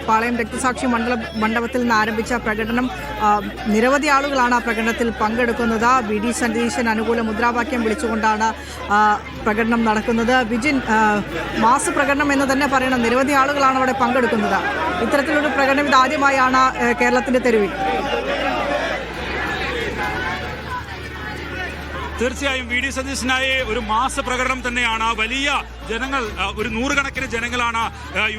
പാളയം രക്തസാക്ഷി മണ്ഡപത്തിൽ നിന്ന് ആരംഭിച്ച പ്രകടനം നിരവധി ആളുകളാണ് ആ പ്രകടനത്തിൽ പങ്കെടുക്കുന്നത്. വി.ഡി. സതീശൻ അനുകൂല മുദ്രാവാക്യം വിളിച്ചുകൊണ്ടാണ് പ്രകടനം നടക്കുന്നത്. വിജിൻ, മാസ് പ്രകടനം എന്ന് തന്നെ പറയണം. നിരവധി ആളുകളാണ് അവിടെ പങ്കെടുക്കുന്നത്. ഇത്തരത്തിലൊരു പ്രകടനം ഇതാദ്യമായാണ് കേരളത്തിന്റെ തെരുവിൽ. തീർച്ചയായും വി.ഡി. സതീശനായി ഒരു മാസ പ്രകടനം തന്നെയാണ്. വലിയ ജനങ്ങൾ, ഒരു നൂറുകണക്കിന് ജനങ്ങളാണ്,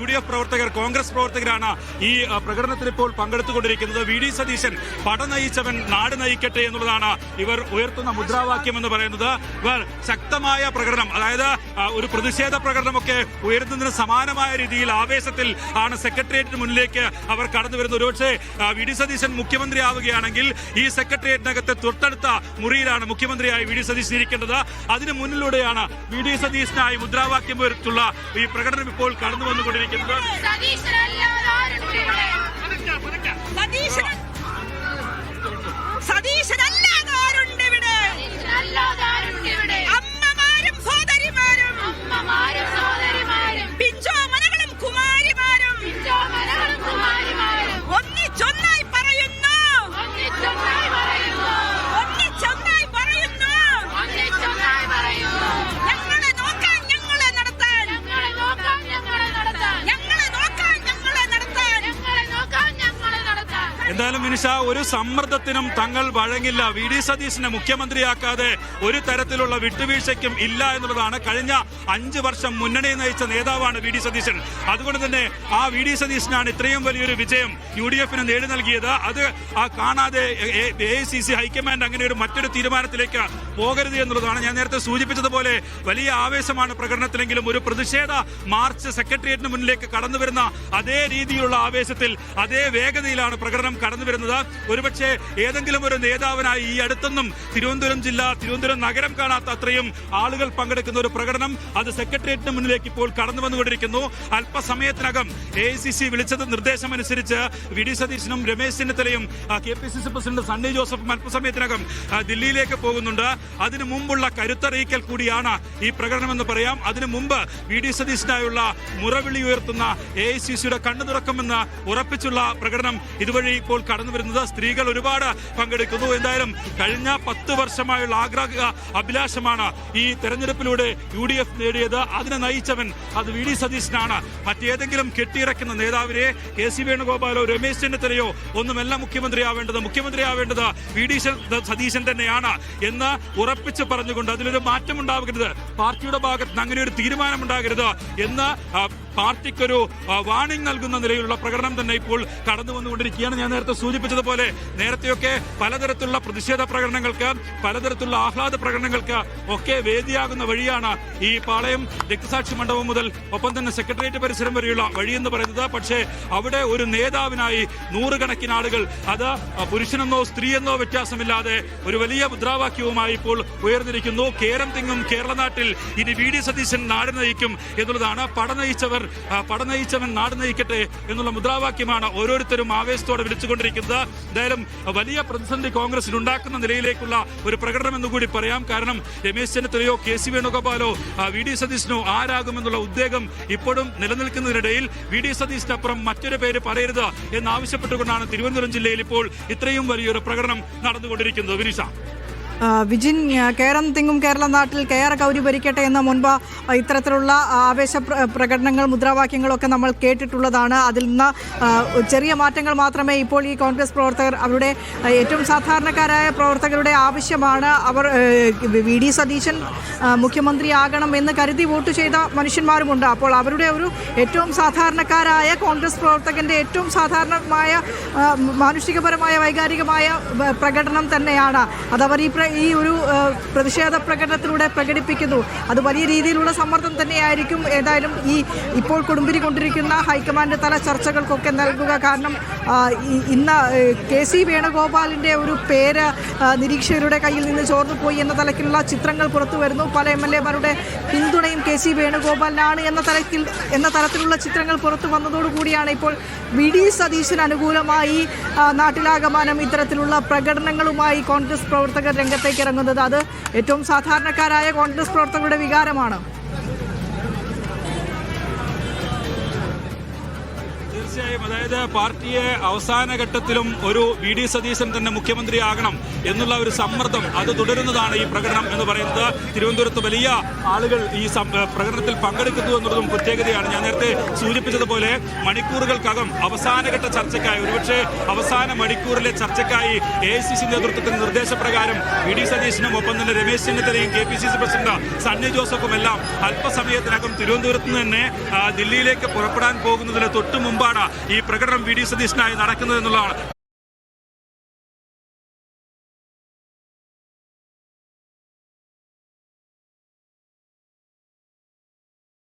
UDF പ്രവർത്തകർ, കോൺഗ്രസ് പ്രവർത്തകരാണ് ഈ പ്രകടനത്തിൽ ഇപ്പോൾ പങ്കെടുത്തുകൊണ്ടിരിക്കുന്നത്. വി.ഡി. സതീശൻ പട നയിച്ചവൻ നാട് നയിക്കട്ടെ എന്നുള്ളതാണ് ഇവർ ഉയർത്തുന്ന മുദ്രാവാക്യം എന്ന് പറയുന്നത്. ഇവർ ശക്തമായ പ്രകടനം, അതായത് ഒരു പ്രതിഷേധ പ്രകടനമൊക്കെ ഉയർത്തുന്നതിന് സമാനമായ രീതിയിൽ ആവേശത്തിൽ ആണ് സെക്രട്ടേറിയറ്റിന് മുന്നിലേക്ക് അവർ കടന്നു വരുന്നത്. ഒരുപക്ഷെ വി.ഡി. സതീശൻ മുഖ്യമന്ത്രി ആവുകയാണെങ്കിൽ ഈ സെക്രട്ടേറിയറ്റിനകത്തെ തൊട്ടടുത്ത മുറിയിലാണ് മുഖ്യമന്ത്രിയായി വി.ഡി. സതീശൻ ഇരിക്കേണ്ടത്. അതിന് മുന്നിലൂടെയാണ് വി.ഡി. സതീശനായി മുദ്രാവാക്യം ഉയർത്തുള്ള ഈ പ്രകടനം ഇപ്പോൾ കടന്നു വന്നുകൊണ്ടിരിക്കുന്നത്. എന്തായാലും മിനിഷ, ഒരു സമ്മർദ്ദത്തിനും തങ്ങൾ വഴങ്ങില്ല. വി.ഡി. സതീശനെ മുഖ്യമന്ത്രിയാക്കാതെ ഒരു തരത്തിലുള്ള വിട്ടുവീഴ്ചയ്ക്കും ഇല്ല എന്നുള്ളതാണ്. കഴിഞ്ഞ 5 വർഷം മുന്നണി നയിച്ച നേതാവാണ് വി.ഡി. സതീശൻ. അതുകൊണ്ട് തന്നെ ആ വി.ഡി. സതീശനാണ് ഇത്രയും വലിയൊരു വിജയം UDF നേടി നൽകിയത്. അത് കാണാതെ AICC ഹൈക്കമാൻഡ് അങ്ങനെ മറ്റൊരു തീരുമാനത്തിലേക്ക് പോകരുത് എന്നുള്ളതാണ്. ഞാൻ നേരത്തെ സൂചിപ്പിച്ചതുപോലെ വലിയ ആവേശമാണ് പ്രകടനത്തിലെങ്കിലും ഒരു പ്രതിഷേധ മാർച്ച് സെക്രട്ടേറിയറ്റിന് മുന്നിലേക്ക് കടന്നു വരുന്ന അതേ രീതിയിലുള്ള ആവേശത്തിൽ, അതേ വേഗതയിലാണ് പ്രകടനം കടന്നു വരുന്നത്. ഒരുപക്ഷെ ഏതെങ്കിലും ഒരു നേതാവിനായി ഈ അടുത്തൊന്നും തിരുവനന്തപുരം ജില്ല, തിരുവനന്തപുരം നഗരം കാണാത്ത അത്രയും ആളുകൾ പങ്കെടുക്കുന്ന ഒരു പ്രകടനം അത് സെക്രട്ടേറിയറ്റിന് മുന്നിലേക്ക് ഇപ്പോൾ കടന്നു വന്നുകൊണ്ടിരിക്കുന്നു. അല്പസമയത്തിനകം AICC വിളിച്ചത് നിർദ്ദേശമനുസരിച്ച് വി.ഡി. സതീശനും രമേശ് ചെന്നിത്തലയും KPCC പ്രസിഡന്റ് സണ്ണി ജോസഫും അല്പസമയത്തിനകം ദില്ലിയിലേക്ക് പോകുന്നുണ്ട്. അതിനു മുമ്പുള്ള കരുത്തറിയിക്കൽ കൂടിയാണ് ഈ പ്രകടനമെന്ന് പറയാം. അതിനു മുമ്പ് വി.ഡി. സതീശനായുള്ള മുറവിളി ഉയർത്തുന്ന AICCയുടെ കണ്ണു തുറക്കുമെന്ന് ഉറപ്പിച്ചുള്ള പ്രകടനം ഇതുവഴി ഇപ്പോൾ കടന്നു വരുന്നത്. സ്ത്രീകൾ ഒരുപാട് പങ്കെടുക്കുന്നു. എന്തായാലും കഴിഞ്ഞ 10 വർഷമായുള്ള ആഗ്രഹ അഭിലാഷമാണ് ഈ തെരഞ്ഞെടുപ്പിലൂടെ UDF നേടിയത്. അതിനെ നയിച്ചവൻ അത് വി.ഡി. സതീശനാണ്. മറ്റേതെങ്കിലും കെട്ടിയിറക്കുന്ന നേതാവിനെ KC വേണുഗോപാലോ രമേശ് ചെന്നിത്തലയോ ഒന്നുമല്ല മുഖ്യമന്ത്രിയാവേണ്ടത്. മുഖ്യമന്ത്രിയാവേണ്ടത് വി.ഡി. സതീശൻ തന്നെയാണ് എന്ന് ഉറപ്പിച്ച് പറഞ്ഞുകൊണ്ട് അതിലൊരു മാറ്റം ഉണ്ടാകരുത്, പാർട്ടിയുടെ ഭാഗത്ത് നിന്ന് അങ്ങനെ ഒരു തീരുമാനം ഉണ്ടാകരുത് എന്ന് പാർട്ടിക്കൊരു വാണിംഗ് നൽകുന്ന നിലയിലുള്ള പ്രകടനം തന്നെ ഇപ്പോൾ കടന്നു വന്നുകൊണ്ടിരിക്കുകയാണ്. ഞാൻ നേരത്തെ സൂചിപ്പിച്ചതുപോലെ നേരത്തെയൊക്കെ പലതരത്തിലുള്ള പ്രതിഷേധ പ്രകടനങ്ങൾക്ക്, പലതരത്തിലുള്ള ആഹ്ലാദ പ്രകടനങ്ങൾക്ക് ഒക്കെ വേദിയാകുന്ന വഴിയാണ് ഈ പാളയം രക്തസാക്ഷി മണ്ഡപം മുതൽ ഒപ്പം തന്നെ സെക്രട്ടേറിയറ്റ് പരിസരം വരെയുള്ള വഴിയെന്ന് പറയുന്നത്. പക്ഷേ അവിടെ ഒരു നേതാവിനായി നൂറുകണക്കിന് ആളുകൾ, അത് പുരുഷനെന്നോ സ്ത്രീയെന്നോ വ്യത്യാസമില്ലാതെ ഒരു വലിയ മുദ്രാവാക്യവുമായി ഇപ്പോൾ ഉയർന്നിരിക്കുന്നു. കേരം തിങ്ങും കേരള നാട്ടിൽ ഇനി വി.ഡി. സതീശൻ നാട് നയിക്കും എന്നുള്ളതാണ്. പട നയിച്ചവൻ നാട് നയിക്കട്ടെ എന്നുള്ള മുദ്രാവാക്യമാണ് ഓരോരുത്തരും ആവേശത്തോടെ വിളിച്ചുകൊണ്ടിരിക്കുന്നത്. എന്തായാലും വലിയ പ്രതിസന്ധി കോൺഗ്രസിന് ഉണ്ടാക്കുന്ന നിലയിലേക്കുള്ള ഒരു പ്രകടനം എന്നുകൂടി പറയാം. കാരണം രമേശ് ചെന്നിത്തലയോ KC വേണുഗോപാലോ വി.ഡി. സതീശനോ ആരാകുമെന്നുള്ള ഉദ്വേഗം ഇപ്പോഴും നിലനിൽക്കുന്നതിനിടയിൽ വി.ഡി. സതീശനപ്പുറം മറ്റൊരു പേര് പറയരുത് എന്നാവശ്യപ്പെട്ടുകൊണ്ടാണ് തിരുവനന്തപുരം ജില്ലയിൽ ഇപ്പോൾ ഇത്രയും വലിയൊരു പ്രകടനം നടന്നുകൊണ്ടിരിക്കുന്നത്. വിനിഷ, വിജിൻ, കേരം തിങ്ങും കേരള നാട്ടിൽ KR ഗൗരി ഭരിക്കട്ടെ എന്ന മുൻപ് ഇത്തരത്തിലുള്ള ആവേശ പ്രകടനങ്ങൾ, മുദ്രാവാക്യങ്ങളൊക്കെ നമ്മൾ കേട്ടിട്ടുള്ളതാണ്. അതിൽ നിന്ന് ചെറിയ മാറ്റങ്ങൾ മാത്രമേ ഇപ്പോൾ ഈ കോൺഗ്രസ് പ്രവർത്തകർ, അവരുടെ ഏറ്റവും സാധാരണക്കാരായ പ്രവർത്തകരുടെ ആവശ്യമാണ്. അവർ വി.ഡി. സതീശൻ മുഖ്യമന്ത്രിയാകണം എന്ന് കരുതി വോട്ട് ചെയ്ത മനുഷ്യന്മാരുമുണ്ട്. അപ്പോൾ അവരുടെ ഒരു ഏറ്റവും സാധാരണക്കാരായ കോൺഗ്രസ് പ്രവർത്തകൻ്റെ ഏറ്റവും സാധാരണമായ മാനുഷികപരമായ വൈകാരികമായ പ്രകടനം തന്നെയാണ് അതവർ ഈ ഒരു പ്രതിഷേധ പ്രകടനത്തിലൂടെ പ്രകടിപ്പിക്കുന്നു. അത് വലിയ രീതിയിലുള്ള സമ്മർദ്ദം തന്നെയായിരിക്കും ഏതായാലും ഈ ഇപ്പോൾ കൊടുമ്പിരി കൊണ്ടിരിക്കുന്ന ഹൈക്കമാൻഡ് തല ചർച്ചകൾക്കൊക്കെ നൽകുക. കാരണം ഇന്ന് KC വേണുഗോപാലിൻ്റെ ഒരു പേര് നിരീക്ഷകരുടെ കയ്യിൽ നിന്ന് ചോർന്നു പോയി എന്ന തലത്തിലുള്ള ചിത്രങ്ങൾ പുറത്തു വരുന്നു. പല MLA-മാരുടെ പിന്തുണയും KC വേണുഗോപാലിനാണ് എന്ന തരത്തിലുള്ള ചിത്രങ്ങൾ പുറത്തു വന്നതോടുകൂടിയാണ് ഇപ്പോൾ വി.ഡി. സതീശന് അനുകൂലമായി നാട്ടിലാകമാനം ഇത്തരത്തിലുള്ള പ്രകടനങ്ങളുമായി കോൺഗ്രസ് പ്രവർത്തകർ രംഗത്തേക്ക് ഇറങ്ങുന്നത്. അത് ഏറ്റവും സാധാരണക്കാരായ കോൺഗ്രസ് പ്രവർത്തകരുടെ വികാരമാണ്. തീർച്ചയായും, അതായത് പാർട്ടിയെ അവസാന ഘട്ടത്തിലും ഒരു വി ഡി സതീശൻ തന്നെ മുഖ്യമന്ത്രിയാകണം എന്നുള്ള ഒരു സമ്മർദ്ദം അത് തുടരുന്നതാണ് ഈ പ്രകടനം എന്ന് പറയുന്നത്. തിരുവനന്തപുരത്ത് വലിയ ആളുകൾ ഈ പ്രകടനത്തിൽ പങ്കെടുക്കുന്നു എന്നുള്ളതും പ്രത്യേകതയാണ്. ഞാൻ നേരത്തെ സൂചിപ്പിച്ചതുപോലെ മണിക്കൂറുകൾക്കകം അവസാനഘട്ട ചർച്ചയ്ക്കായി, ഒരുപക്ഷെ അവസാന മണിക്കൂറിലെ ചർച്ചയ്ക്കായി AICC നേതൃത്വത്തിന്റെ നിർദ്ദേശപ്രകാരം വി ഡി സതീശനും ഒപ്പം തന്നെ രമേശ് ചെന്നിത്തലയും KPCC പ്രസിഡന്റ് സണ്ണി ജോസഫും എല്ലാം അല്പസമയത്തിനകം തിരുവനന്തപുരത്ത് നിന്ന് തന്നെ ദില്ലിയിലേക്ക് പുറപ്പെടാൻ പോകുന്നതിന് തൊട്ടു മുമ്പാണ് ഈ പ്രകടനം വി ഡി സതീശനായി നടക്കുന്നത് എന്നുള്ളതാണ്.